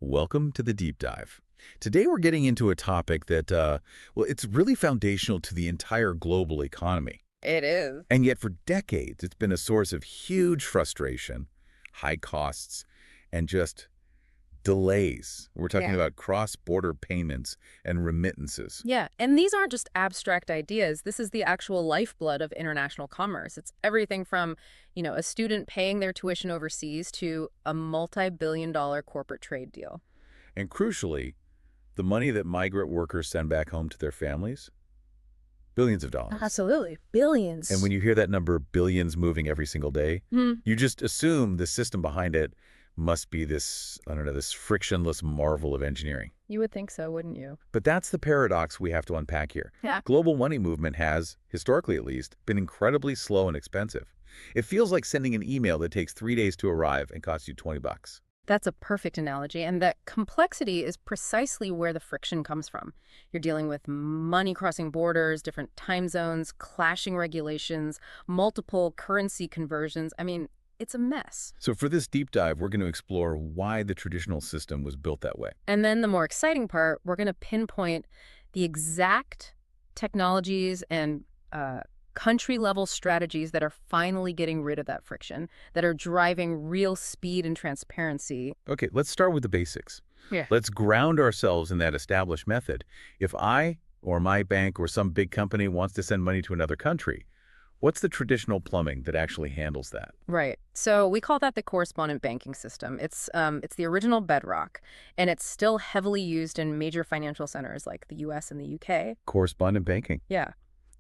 Welcome to the Deep Dive. Today we're getting into a topic that, well, it's really foundational to the entire global economy. It is. And yet for decades, it's been a source of huge frustration, high costs, and just delays. We're talking Yeah. about cross-border payments and remittances. Yeah, and these aren't just abstract ideas. This is the actual lifeblood of international commerce. It's everything from, a student paying their tuition overseas to a multi-billion-dollar corporate trade deal. And crucially, the money that migrant workers send back home to their families, billions of dollars. Absolutely. Billions. And when you hear that number, billions moving every single day, Hmm. you just assume the system behind it must be this, I don't know, this frictionless marvel of engineering. You would think so, wouldn't you? But that's the paradox we have to unpack here. Yeah. Global money movement has, historically at least, been incredibly slow and expensive. It feels like sending an email that takes 3 days to arrive and costs you $20. That's a perfect analogy, and that complexity is precisely where the friction comes from. You're dealing with money crossing borders, different time zones, clashing regulations, multiple currency conversions. It's a mess. So for this deep dive, we're going to explore why the traditional system was built that way. And then the more exciting part, we're going to pinpoint the exact technologies and country-level strategies that are finally getting rid of that friction, that are driving real speed and transparency. Okay, let's start with the basics. Yeah. Let's ground ourselves in that established method. If I or my bank or some big company wants to send money to another country, what's the traditional plumbing that actually handles that? Right. So we call that the correspondent banking system. It's the original bedrock, and it's still heavily used in major financial centers like the US and the UK. Correspondent banking. Yeah.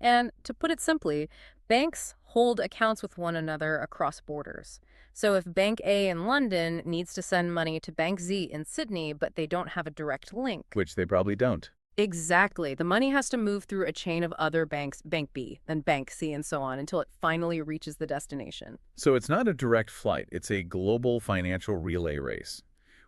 And to put it simply, banks hold accounts with one another across borders. So if Bank A in London needs to send money to Bank Z in Sydney, but they don't have a direct link. Which they probably don't. Exactly. The money has to move through a chain of other banks, Bank B, then Bank C, and so on, until it finally reaches the destination. So it's not a direct flight. It's a global financial relay race,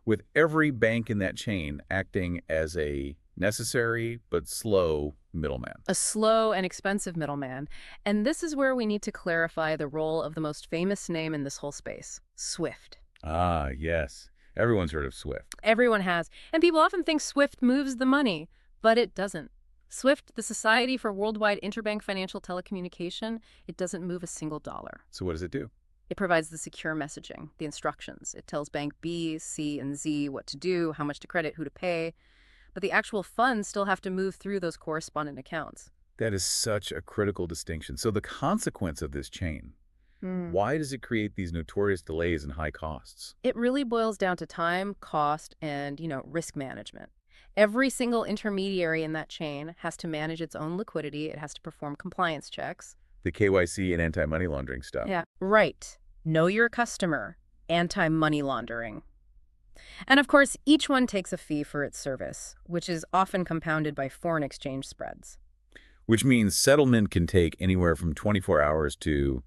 with every bank in that chain acting as a necessary but slow middleman. A slow and expensive middleman. And this is where we need to clarify the role of the most famous name in this whole space, SWIFT. Ah, yes. Everyone's heard of SWIFT. Everyone has. And people often think SWIFT moves the money, but it doesn't. SWIFT, the Society for Worldwide Interbank Financial Telecommunication, it doesn't move a single dollar. So what does it do? It provides the secure messaging, the instructions. It tells Bank B, C, and Z what to do, how much to credit, who to pay. But the actual funds still have to move through those correspondent accounts. That is such a critical distinction. So the consequence of this chain, why does it create these notorious delays and high costs? It really boils down to time, cost, and, risk management. Every single intermediary in that chain has to manage its own liquidity. It has to perform compliance checks. The KYC and anti-money laundering stuff. Yeah, right. Know your customer. Anti-money laundering. And of course, each one takes a fee for its service, which is often compounded by foreign exchange spreads. Which means settlement can take anywhere from 24 hours to,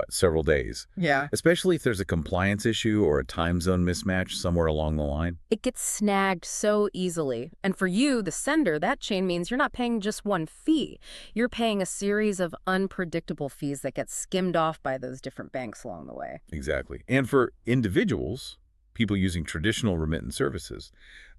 several days. Yeah. Especially if there's a compliance issue or a time zone mismatch somewhere along the line. It gets snagged so easily. And for you, the sender, that chain means you're not paying just one fee. You're paying a series of unpredictable fees that get skimmed off by those different banks along the way. Exactly. And for individuals, people using traditional remittance services,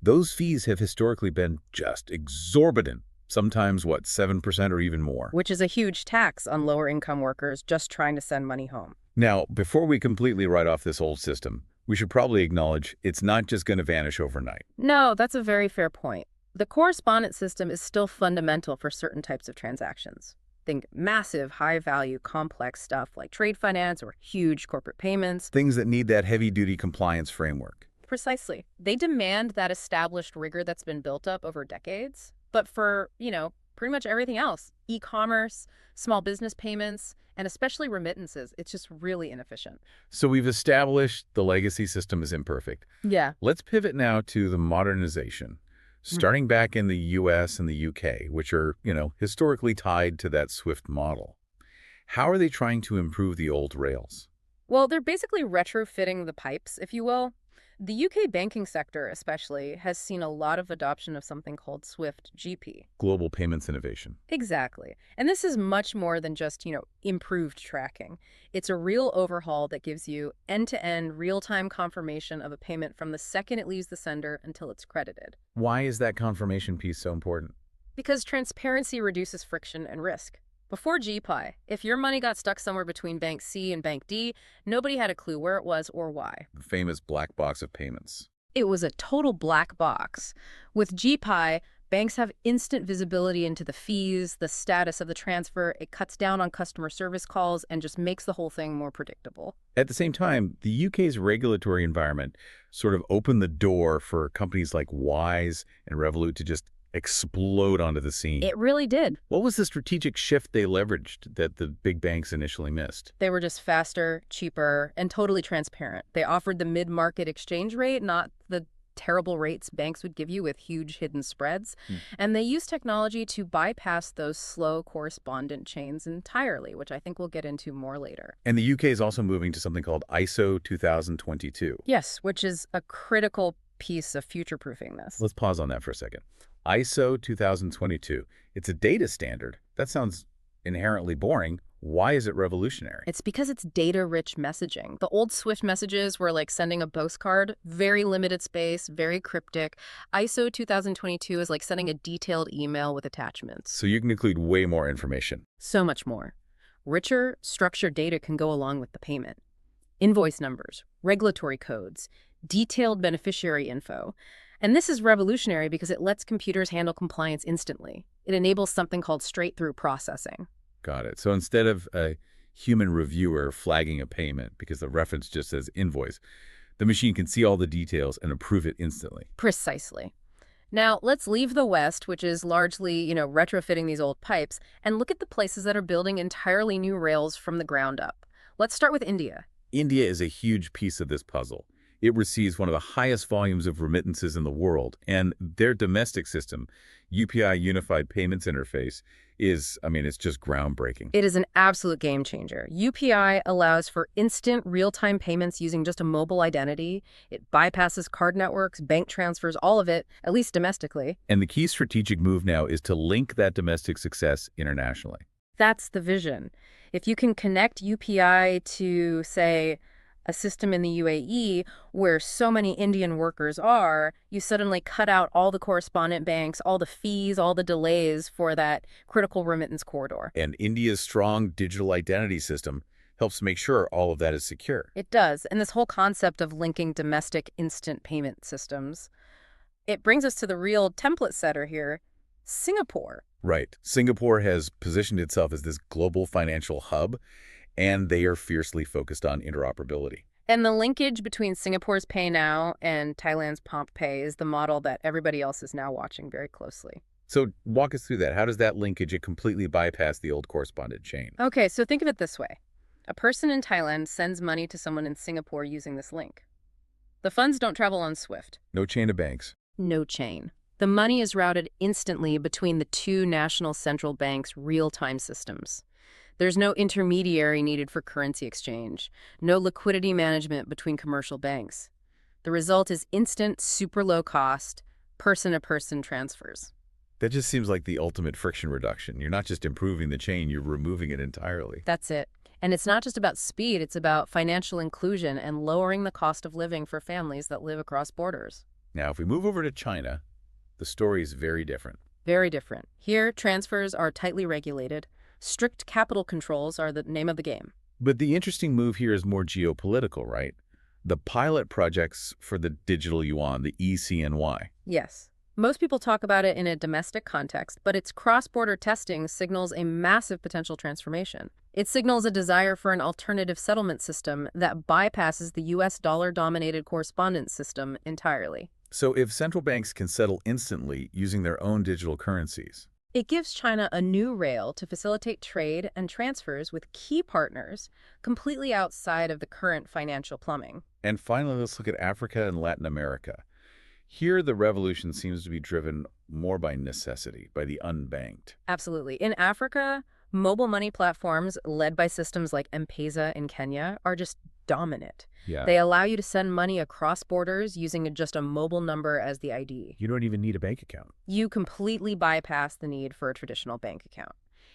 those fees have historically been just exorbitant. Sometimes, 7% or even more. Which is a huge tax on lower-income workers just trying to send money home. Now, before we completely write off this old system, we should probably acknowledge it's not just going to vanish overnight. No, that's a very fair point. The correspondent system is still fundamental for certain types of transactions. Think massive, high-value, complex stuff like trade finance or huge corporate payments. Things that need that heavy-duty compliance framework. Precisely. They demand that established rigor that's been built up over decades. But for, pretty much everything else, e-commerce, small business payments, and especially remittances, it's just really inefficient. So we've established the legacy system is imperfect. Yeah. Let's pivot now to the modernization. Starting back in the US and the UK, which are, historically tied to that SWIFT model. How are they trying to improve the old rails? Well, they're basically retrofitting the pipes, if you will. The UK banking sector, especially, has seen a lot of adoption of something called Swift GP. Global payments innovation. Exactly. And this is much more than just, improved tracking. It's a real overhaul that gives you end-to-end real-time confirmation of a payment from the second it leaves the sender until it's credited. Why is that confirmation piece so important? Because transparency reduces friction and risk. Before GPI, if your money got stuck somewhere between Bank C and Bank D, nobody had a clue where it was or why. The famous black box of payments. It was a total black box. With GPI, banks have instant visibility into the fees, the status of the transfer. It cuts down on customer service calls and just makes the whole thing more predictable. At the same time, the UK's regulatory environment sort of opened the door for companies like Wise and Revolut to just explode onto the scene. It really did. What was the strategic shift they leveraged that the big banks initially missed? They were just faster, cheaper, and totally transparent. They offered the mid-market exchange rate, not the terrible rates banks would give you with huge hidden spreads. And they used technology to bypass those slow correspondent chains entirely, which I think we'll get into more later. And the UK is also moving to something called ISO 2022. Yes, which is a critical piece of future-proofing this. Let's pause on that for a second. ISO 2022. It's a data standard. That sounds inherently boring. Why is it revolutionary? It's because it's data-rich messaging. The old Swift messages were like sending a postcard, very limited space, very cryptic. ISO 2022 is like sending a detailed email with attachments. So you can include way more information. So much more. Richer, structured data can go along with the payment. Invoice numbers, regulatory codes, detailed beneficiary info. And this is revolutionary because it lets computers handle compliance instantly. It enables something called straight-through processing. Got it. So instead of a human reviewer flagging a payment because the reference just says invoice, the machine can see all the details and approve it instantly. Precisely. Now, let's leave the West, which is largely, retrofitting these old pipes, and look at the places that are building entirely new rails from the ground up. Let's start with India. India is a huge piece of this puzzle. It receives one of the highest volumes of remittances in the world, and their domestic system, UPI Unified Payments Interface, it's just groundbreaking. It is an absolute game changer. UPI allows for instant real-time payments using just a mobile identity. It bypasses card networks, bank transfers, all of it, at least domestically. And the key strategic move now is to link that domestic success internationally. That's the vision. If you can connect UPI to, say, a system in the UAE where so many Indian workers are, you suddenly cut out all the correspondent banks, all the fees, all the delays for that critical remittance corridor. And India's strong digital identity system helps make sure all of that is secure. It does. And this whole concept of linking domestic instant payment systems, it brings us to the real template setter here, Singapore. Right. Singapore has positioned itself as this global financial hub, and they are fiercely focused on interoperability. And the linkage between Singapore's Pay Now and Thailand's Prompt Pay is the model that everybody else is now watching very closely. So walk us through that. How does that linkage completely bypass the old correspondent chain? Okay, so think of it this way. A person in Thailand sends money to someone in Singapore using this link. The funds don't travel on SWIFT. No chain of banks. No chain. The money is routed instantly between the two national central banks' real-time systems. There's no intermediary needed for currency exchange, no liquidity management between commercial banks. The result is instant, super low cost, person-to-person transfers. That just seems like the ultimate friction reduction. You're not just improving the chain, you're removing it entirely. That's it. And it's not just about speed, it's about financial inclusion and lowering the cost of living for families that live across borders. Now, if we move over to China, the story is very different. Very different. Here, transfers are tightly regulated. Strict capital controls are the name of the game. But the interesting move here is more geopolitical, right? The pilot projects for the digital yuan, the ECNY. Yes. Most people talk about it in a domestic context, but its cross-border testing signals a massive potential transformation. It signals a desire for an alternative settlement system that bypasses the U.S. dollar-dominated correspondent system entirely. So if central banks can settle instantly using their own digital currencies, it gives China a new rail to facilitate trade and transfers with key partners completely outside of the current financial plumbing. And finally, let's look at Africa and Latin America. Here, the revolution seems to be driven more by necessity, by the unbanked. Absolutely. In Africa, mobile money platforms led by systems like M-Pesa in Kenya are just dominant. Yeah. They allow you to send money across borders using just a mobile number as the ID. You don't even need a bank account. You completely bypass the need for a traditional bank account.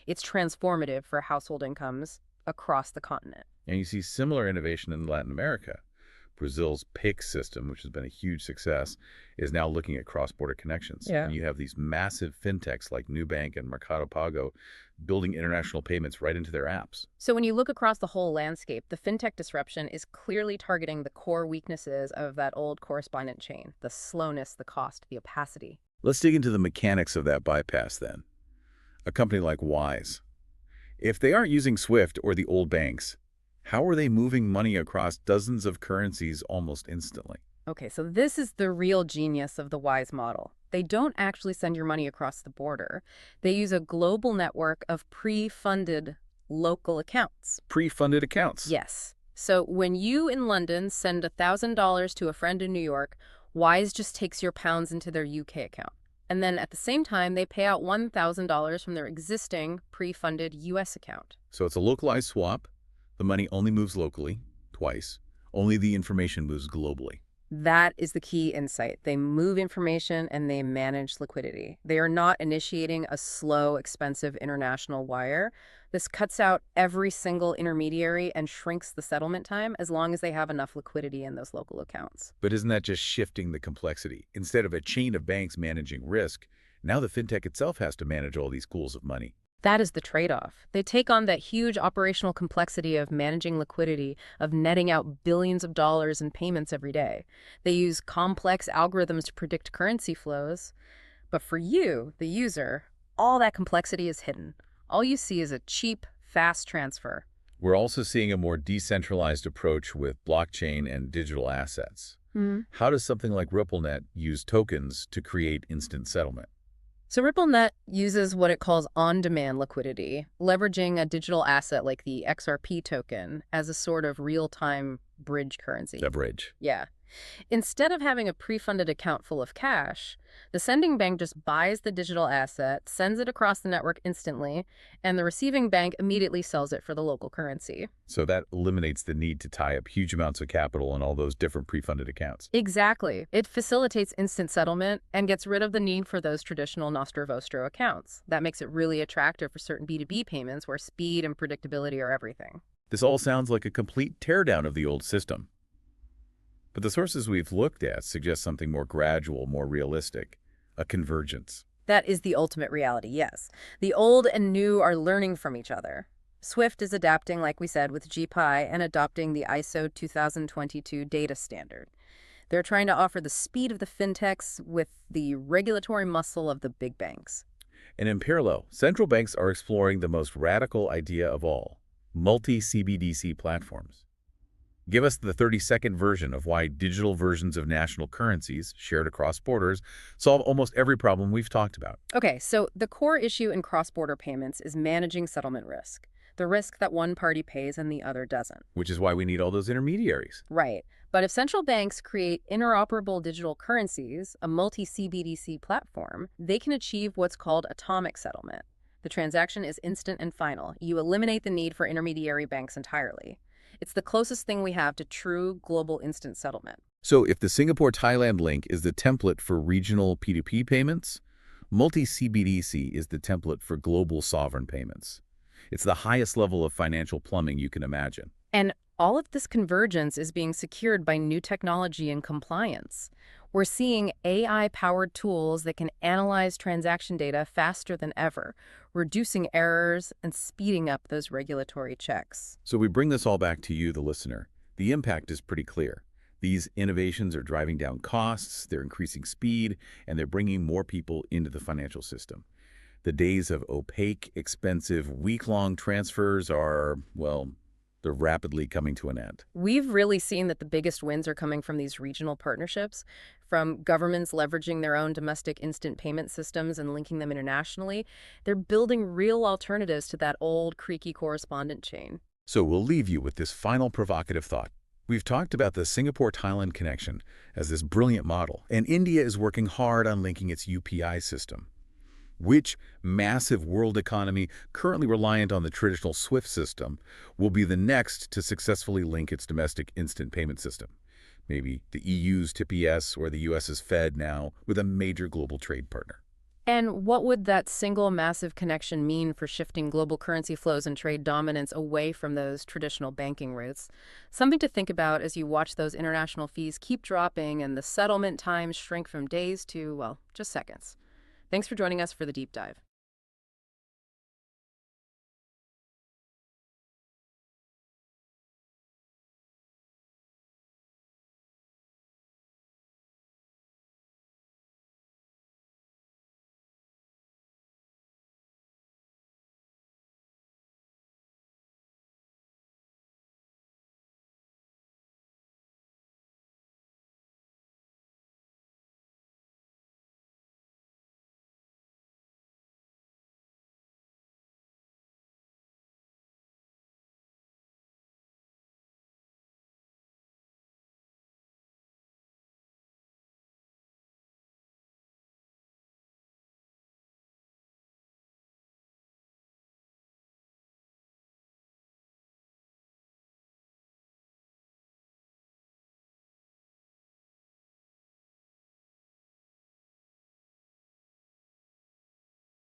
It's transformative for household incomes across the continent. And you see similar innovation in Latin America. Brazil's PIX system, which has been a huge success, is now looking at cross-border connections. Yeah. And you have these massive fintechs like Nubank and Mercado Pago building international payments right into their apps. So when you look across the whole landscape, the fintech disruption is clearly targeting the core weaknesses of that old correspondent chain: the slowness, the cost, the opacity. Let's dig into the mechanics of that bypass then. A company like Wise. If they aren't using SWIFT or the old banks, how are they moving money across dozens of currencies almost instantly? Okay, so this is the real genius of the WISE model. They don't actually send your money across the border. They use a global network of pre-funded local accounts. Pre-funded accounts. Yes. So when you in London send $1,000 to a friend in New York, WISE just takes your pounds into their UK account. And then at the same time, they pay out $1,000 from their existing pre-funded US account. So it's a localized swap. The money only moves locally, twice. Only the information moves globally. That is the key insight. They move information and they manage liquidity. They are not initiating a slow, expensive international wire. This cuts out every single intermediary and shrinks the settlement time as long as they have enough liquidity in those local accounts. But isn't that just shifting the complexity? Instead of a chain of banks managing risk, now the fintech itself has to manage all these pools of money. That is the trade-off. They take on that huge operational complexity of managing liquidity, of netting out billions of dollars in payments every day. They use complex algorithms to predict currency flows. But for you, the user, all that complexity is hidden. All you see is a cheap, fast transfer. We're also seeing a more decentralized approach with blockchain and digital assets. How does something like RippleNet use tokens to create instant settlement? So RippleNet uses what it calls on-demand liquidity, leveraging a digital asset like the XRP token as a sort of real-time bridge currency. A bridge. Yeah. Instead of having a pre-funded account full of cash, the sending bank just buys the digital asset, sends it across the network instantly, and the receiving bank immediately sells it for the local currency. So that eliminates the need to tie up huge amounts of capital in all those different pre-funded accounts. Exactly. It facilitates instant settlement and gets rid of the need for those traditional nostro vostro accounts. That makes it really attractive for certain B2B payments where speed and predictability are everything. This all sounds like a complete teardown of the old system. But the sources we've looked at suggest something more gradual, more realistic, a convergence. That is the ultimate reality, yes. The old and new are learning from each other. SWIFT is adapting, like we said, with GPI and adopting the ISO 2022 data standard. They're trying to offer the speed of the fintechs with the regulatory muscle of the big banks. And in parallel, central banks are exploring the most radical idea of all, multi-CBDC platforms. Give us the 30-second version of why digital versions of national currencies, shared across borders, solve almost every problem we've talked about. Okay, so the core issue in cross-border payments is managing settlement risk. The risk that one party pays and the other doesn't. Which is why we need all those intermediaries. Right. But if central banks create interoperable digital currencies, a multi-CBDC platform, they can achieve what's called atomic settlement. The transaction is instant and final. You eliminate the need for intermediary banks entirely. It's the closest thing we have to true global instant settlement. So if the Singapore-Thailand link is the template for regional P2P payments, multi-CBDC is the template for global sovereign payments. It's the highest level of financial plumbing you can imagine. And all of this convergence is being secured by new technology and compliance. We're seeing AI-powered tools that can analyze transaction data faster than ever, reducing errors and speeding up those regulatory checks. So we bring this all back to you, the listener. The impact is pretty clear. These innovations are driving down costs, they're increasing speed, and they're bringing more people into the financial system. The days of opaque, expensive, week-long transfers are, well, they're rapidly coming to an end. We've really seen that the biggest wins are coming from these regional partnerships, from governments leveraging their own domestic instant payment systems and linking them internationally. They're building real alternatives to that old, creaky correspondent chain. So we'll leave you with this final provocative thought. We've talked about the Singapore-Thailand connection as this brilliant model, and India is working hard on linking its UPI system. Which massive world economy currently reliant on the traditional SWIFT system will be the next to successfully link its domestic instant payment system? Maybe the EU's TPS or the US's Fed now with a major global trade partner. And what would that single massive connection mean for shifting global currency flows and trade dominance away from those traditional banking routes? Something to think about as you watch those international fees keep dropping and the settlement times shrink from days to, well, just seconds. Thanks for joining us for the deep dive.